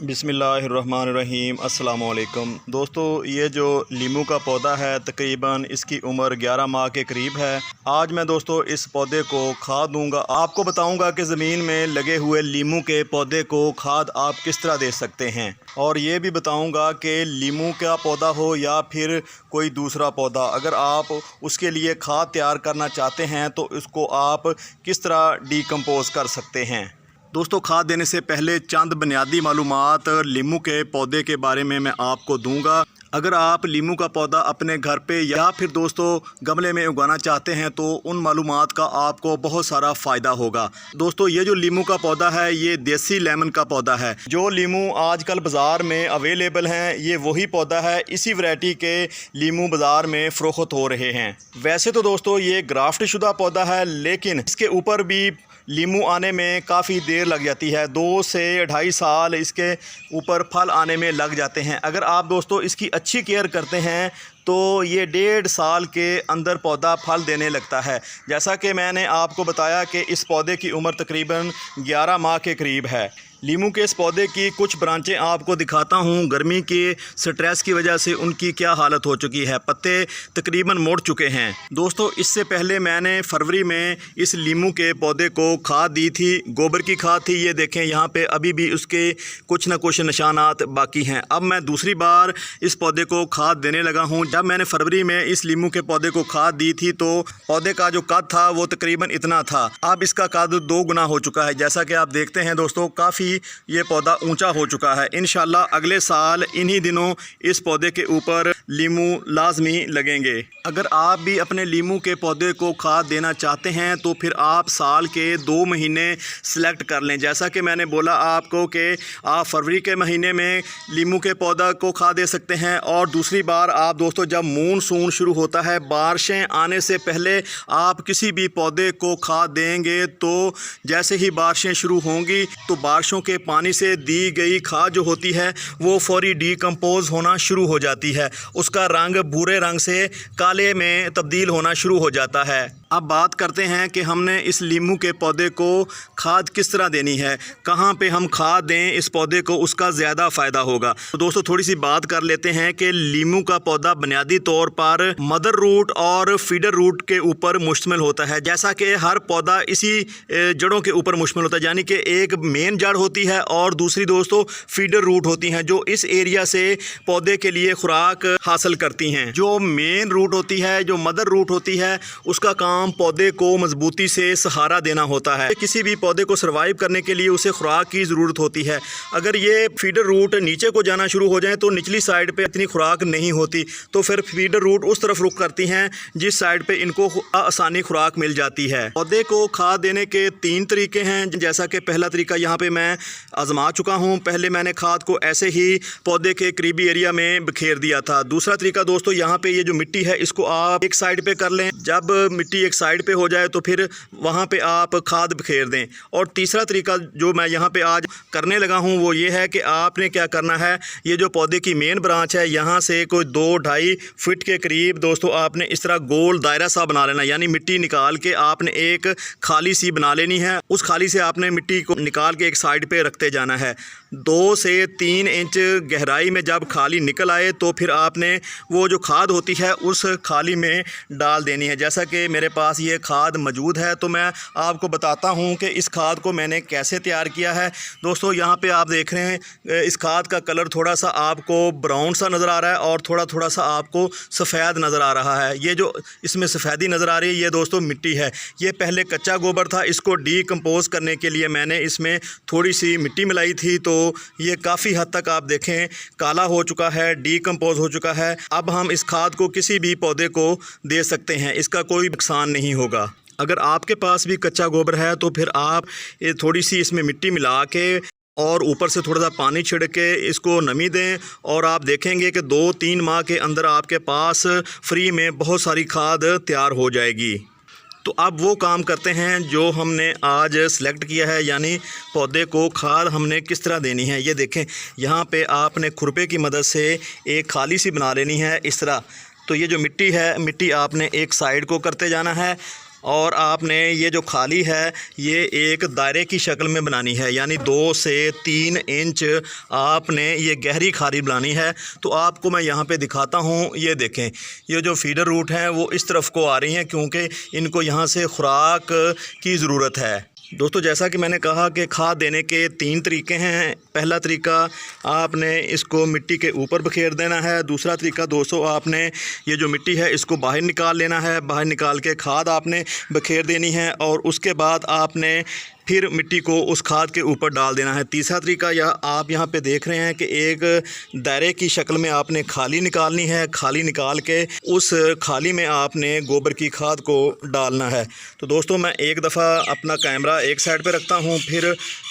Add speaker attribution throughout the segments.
Speaker 1: बिस्मिल्लाहिर्रहमानिर्रहीम अस्सलाम वालेकुम दोस्तों, ये जो लीमू का पौधा है तकरीबन इसकी उम्र 11 माह के करीब है। आज मैं दोस्तों इस पौधे को खाद दूंगा। आपको बताऊंगा कि ज़मीन में लगे हुए लीमू के पौधे को खाद आप किस तरह दे सकते हैं, और ये भी बताऊंगा कि लीमू का पौधा हो या फिर कोई दूसरा पौधा, अगर आप उसके लिए खाद तैयार करना चाहते हैं तो इसको आप किस तरह डिकम्पोज कर सकते हैं। दोस्तों, खाद देने से पहले चंद बुनियादी मालूमात लीमू के पौधे के बारे में मैं आपको दूंगा। अगर आप लीमू का पौधा अपने घर पे या फिर दोस्तों गमले में उगाना चाहते हैं तो उन मालूमात का आपको बहुत सारा फ़ायदा होगा। दोस्तों, ये जो लीमू का पौधा है ये देसी लेमन का पौधा है। जो लीमू आजकल बाज़ार में अवेलेबल हैं ये वही पौधा है। इसी वैरायटी के लीमू बाज़ार में फ़रोख्त हो रहे हैं। वैसे तो दोस्तों ये ग्राफ्ट शुदा पौधा है, लेकिन इसके ऊपर भी लीमू आने में काफ़ी देर लग जाती है। 2 से 2.5 साल इसके ऊपर फल आने में लग जाते हैं। अगर आप दोस्तों इसकी अच्छी केयर करते हैं तो ये 1.5 साल के अंदर पौधा फल देने लगता है। जैसा कि मैंने आपको बताया कि इस पौधे की उम्र तकरीबन 11 माह के करीब है। लीमू के इस पौधे की कुछ ब्रांचें आपको दिखाता हूँ। गर्मी के स्ट्रेस की वजह से उनकी क्या हालत हो चुकी है, पत्ते तकरीबन मुड़ चुके हैं। दोस्तों, इससे पहले मैंने फरवरी में इस लीमू के पौधे को खाद दी थी, गोबर की खाद थी। ये देखें यहाँ पे अभी भी उसके कुछ न कुछ निशानात बाकी हैं। अब मैं दूसरी बार इस पौधे को खाद देने लगा हूँ। जब मैंने फरवरी में इस लीमू के पौधे को खाद दी थी तो पौधे का जो कद था वो तकरीबन इतना था। अब इसका कद 2 गुना हो चुका है। जैसा कि आप देखते हैं दोस्तों, काफ़ी ये पौधा ऊंचा हो चुका है। इंशाल्लाह अगले साल इन्हीं दिनों इस पौधे के ऊपर लीमू लाजमी लगेंगे। अगर आप भी अपने लीमू के पौधे को खाद देना चाहते हैं तो फिर आप साल के 2 महीने सेलेक्ट कर लें। जैसा कि मैंने बोला आपको कि आप फरवरी के महीने में लीमू के पौधा को खाद दे सकते हैं, और दूसरी बार आप दोस्तों जब मानसून शुरू होता है, बारिशें आने से पहले आप किसी भी पौधे को खाद देंगे तो जैसे ही बारिशें शुरू होंगी तो बारिशों के पानी से दी गई खाद जो होती है वो फौरी डिकम्पोज होना शुरू हो जाती है। उसका रंग भूरे रंग से काले में तब्दील होना शुरू हो जाता है। अब बात करते हैं कि हमने इस लीमू के पौधे को खाद किस तरह देनी है, कहाँ पे हम खाद दें इस पौधे को, उसका ज़्यादा फ़ायदा होगा। तो दोस्तों थोड़ी सी बात कर लेते हैं कि लीमू का पौधा बुनियादी तौर पर मदर रूट और फीडर रूट के ऊपर मुश्तमिल होता है। जैसा कि हर पौधा इसी जड़ों के ऊपर मुश्तमिल होता है, यानी कि एक मेन जड़ होती है और दूसरी दोस्तों फीडर रूट होती हैं जो इस एरिया से पौधे के लिए खुराक हासिल करती हैं। जो मेन रूट होती है, जो मदर रूट होती है, उसका काम पौधे को मजबूती से सहारा देना होता है। किसी भी पौधे को सर्वाइव करने के लिए उसे खुराक की ज़रूरत होती है। अगर ये फीडर रूट नीचे को जाना शुरू हो जाए तो निचली साइड पे इतनी खुराक नहीं होती, तो फिर फीडर रूट उस तरफ रुख करती हैं जिस साइड पे इनको आसानी खुराक मिल जाती है। पौधे को खाद देने के 3 तरीके हैं। जैसा कि पहला तरीका यहाँ पे मैं आजमा चुका हूँ। पहले मैंने खाद को ऐसे ही पौधे के करीबी एरिया में बिखेर दिया था। दूसरा तरीका दोस्तों, यहाँ पे ये जो मिट्टी है इसको आप एक साइड पे कर लें। जब मिट्टी एक साइड पे हो जाए तो फिर वहाँ पे आप खाद बिखेर दें। और तीसरा तरीका जो मैं यहाँ पे आज करने लगा हूँ वो ये है कि आपने क्या करना है, ये जो पौधे की मेन ब्रांच है यहाँ से कोई 2-2.5 फीट के करीब दोस्तों आपने इस तरह गोल दायरा सा बना लेना, यानी मिट्टी निकाल के आपने एक खाली सी बना लेनी है। उस खाली से आपने मिट्टी को निकाल के एक साइड पे रखते जाना है। 2 से 3 इंच गहराई में जब खाली निकल आए तो फिर आपने वो जो खाद होती है उस खाली में डाल देनी है। जैसा कि मेरे पास ये खाद मौजूद है तो मैं आपको बताता हूँ कि इस खाद को मैंने कैसे तैयार किया है। दोस्तों यहाँ पे आप देख रहे हैं इस खाद का कलर थोड़ा सा आपको ब्राउन सा नज़र आ रहा है और थोड़ा सा आपको सफ़ेद नज़र आ रहा है। ये जो इसमें सफ़ेदी नज़र आ रही है ये दोस्तों मिट्टी है। ये पहले कच्चा गोबर था, इसको डिकम्पोज करने के लिए मैंने इसमें थोड़ी सी मिट्टी मिलाई थी, तो ये काफ़ी हद तक आप देखें काला हो चुका है, डिकम्पोज हो चुका है। अब हम इस खाद को किसी भी पौधे को दे सकते हैं, इसका कोई नुकसान नहीं होगा। अगर आपके पास भी कच्चा गोबर है तो फिर आप ये थोड़ी सी इसमें मिट्टी मिला के और ऊपर से थोड़ा सा पानी छिड़क के इसको नमी दें, और आप देखेंगे कि 2-3 माह के अंदर आपके पास फ्री में बहुत सारी खाद तैयार हो जाएगी। तो अब वो काम करते हैं जो हमने आज सेलेक्ट किया है, यानी पौधे को खाद हमने किस तरह देनी है। ये देखें यहाँ पे आपने खुरपे की मदद से एक खाली सी बना लेनी है इस तरह। तो ये जो मिट्टी है, मिट्टी आपने एक साइड को करते जाना है और आपने ये जो खाली है ये एक दायरे की शक्ल में बनानी है, यानी 2 से 3 इंच आपने ये गहरी खाली बनानी है। तो आपको मैं यहाँ पे दिखाता हूँ, ये देखें ये जो फीडर रूट हैं वो इस तरफ को आ रही हैं क्योंकि इनको यहाँ से खुराक की ज़रूरत है। दोस्तों जैसा कि मैंने कहा कि खाद देने के 3 तरीके हैं। पहला तरीका आपने इसको मिट्टी के ऊपर बखेर देना है। दूसरा तरीका दोस्तों आपने ये जो मिट्टी है इसको बाहर निकाल लेना है, बाहर निकाल के खाद आपने बखेर देनी है और उसके बाद आपने फिर मिट्टी को उस खाद के ऊपर डाल देना है। तीसरा तरीका यह आप यहाँ पे देख रहे हैं कि एक दायरे की शक्ल में आपने खाली निकालनी है। खाली निकाल के उस खाली में आपने गोबर की खाद को डालना है। तो दोस्तों मैं एक दफ़ा अपना कैमरा एक साइड पे रखता हूँ, फिर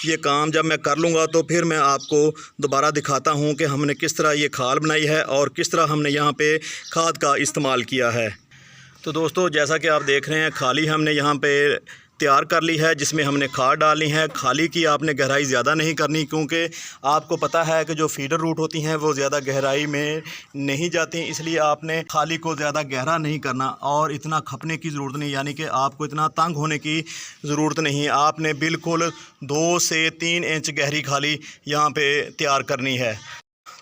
Speaker 1: ये काम जब मैं कर लूँगा तो फिर मैं आपको दोबारा दिखाता हूँ कि हमने किस तरह ये खाल बनाई है और किस तरह हमने यहाँ पे खाद का इस्तेमाल किया है। तो दोस्तों जैसा कि आप देख रहे हैं खाली हमने यहाँ पे तैयार कर ली है जिसमें हमने खाद डालनी है। खाली की आपने गहराई ज़्यादा नहीं करनी क्योंकि आपको पता है कि जो फीडर रूट होती हैं वो ज़्यादा गहराई में नहीं जाती, इसलिए आपने खाली को ज़्यादा गहरा नहीं करना और इतना खपने की ज़रूरत नहीं, यानी कि आपको इतना तंग होने की ज़रूरत नहीं। आपने बिल्कुल 2 से 3 इंच गहरी खाली यहाँ पर तैयार करनी है।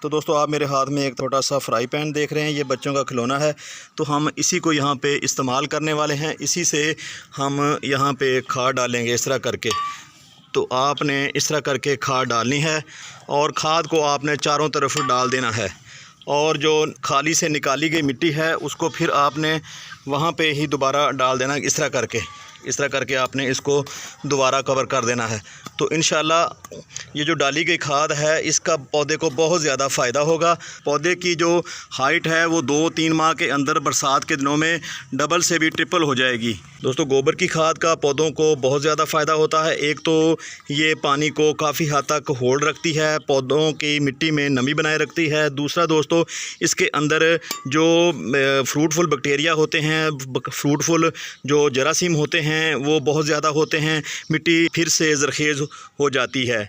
Speaker 1: तो दोस्तों आप मेरे हाथ में एक छोटा सा फ्राई पैन देख रहे हैं, ये बच्चों का खिलौना है। तो हम इसी को यहाँ पे इस्तेमाल करने वाले हैं, इसी से हम यहाँ पे खाद डालेंगे इस तरह करके। तो आपने इस तरह करके खाद डालनी है और खाद को आपने चारों तरफ डाल देना है और जो खाली से निकाली गई मिट्टी है उसको फिर आपने वहाँ पे ही दोबारा डाल देना। इस तरह करके आपने इसको दोबारा कवर कर देना है। तो इंशाल्लाह ये जो डाली गई खाद है इसका पौधे को बहुत ज़्यादा फ़ायदा होगा। पौधे की जो हाइट है वो 2-3 माह के अंदर बरसात के दिनों में डबल से भी ट्रिपल हो जाएगी। दोस्तों गोबर की खाद का पौधों को बहुत ज़्यादा फ़ायदा होता है। एक तो ये पानी को काफ़ी हद तक होल्ड रखती है, पौधों की मिट्टी में नमी बनाए रखती है। दूसरा दोस्तों इसके अंदर जो फ्रूटफुल बैक्टीरिया होते हैं, फ्रूटफुल जो जरासीम होते हैं वो बहुत ज़्यादा होते हैं, मिट्टी फिर से ज़रख़ेज़ हो जाती है।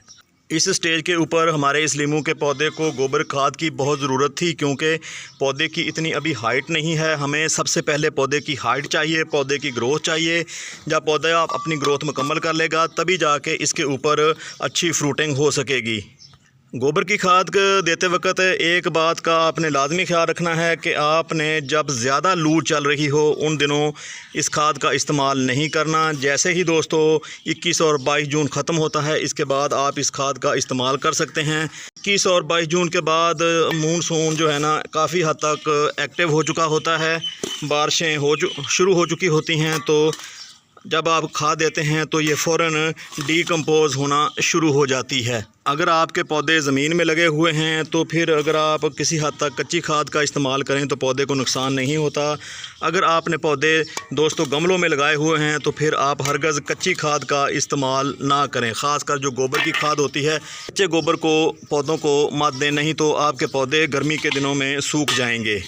Speaker 1: इस स्टेज के ऊपर हमारे इस लीमू के पौधे को गोबर खाद की बहुत ज़रूरत थी क्योंकि पौधे की इतनी अभी हाइट नहीं है। हमें सबसे पहले पौधे की हाइट चाहिए, पौधे की ग्रोथ चाहिए। जब पौधा अपनी ग्रोथ मुकम्मल कर लेगा तभी जाके इसके ऊपर अच्छी फ्रूटिंग हो सकेगी। गोबर की खाद देते वक्त एक बात का आपने लाजमी ख्याल रखना है कि आपने जब ज़्यादा लू चल रही हो उन दिनों इस खाद का इस्तेमाल नहीं करना। जैसे ही दोस्तों 21 और 22 जून ख़त्म होता है इसके बाद आप इस खाद का इस्तेमाल कर सकते हैं। 21 और 22 जून के बाद मानसून जो है ना काफ़ी हद तक एक्टिव हो चुका होता है, बारिशें शुरू हो चुकी होती हैं। तो जब आप खाद देते हैं तो ये फ़ौरन डीकम्पोज़ होना शुरू हो जाती है। अगर आपके पौधे ज़मीन में लगे हुए हैं तो फिर अगर आप किसी हद तक कच्ची खाद का इस्तेमाल करें तो पौधे को नुकसान नहीं होता। अगर आपने पौधे दोस्तों गमलों में लगाए हुए हैं तो फिर आप हरगज़ कच्ची खाद का इस्तेमाल ना करें। ख़ासकर जो गोबर की खाद होती है, कच्चे गोबर को पौधों को मत दें, नहीं तो आपके पौधे गर्मी के दिनों में सूख जाएंगे।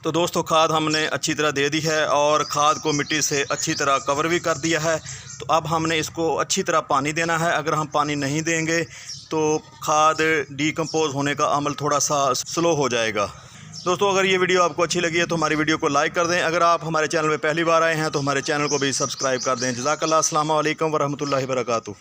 Speaker 1: तो दोस्तों खाद हमने अच्छी तरह दे दी है और खाद को मिट्टी से अच्छी तरह कवर भी कर दिया है। तो अब हमने इसको अच्छी तरह पानी देना है। अगर हम पानी नहीं देंगे तो खाद डीकम्पोज़ होने का अमल थोड़ा सा स्लो हो जाएगा। दोस्तों अगर ये वीडियो आपको अच्छी लगी है तो हमारी वीडियो को लाइक कर दें। अगर आप हमारे चैनल में पहली बार आए हैं तो हमारे चैनल को भी सब्सक्राइब कर दें। जज़ाकल्लाह। अस्सलामु अलैकुम वरहमतुल्लाहि वबरकातुहू।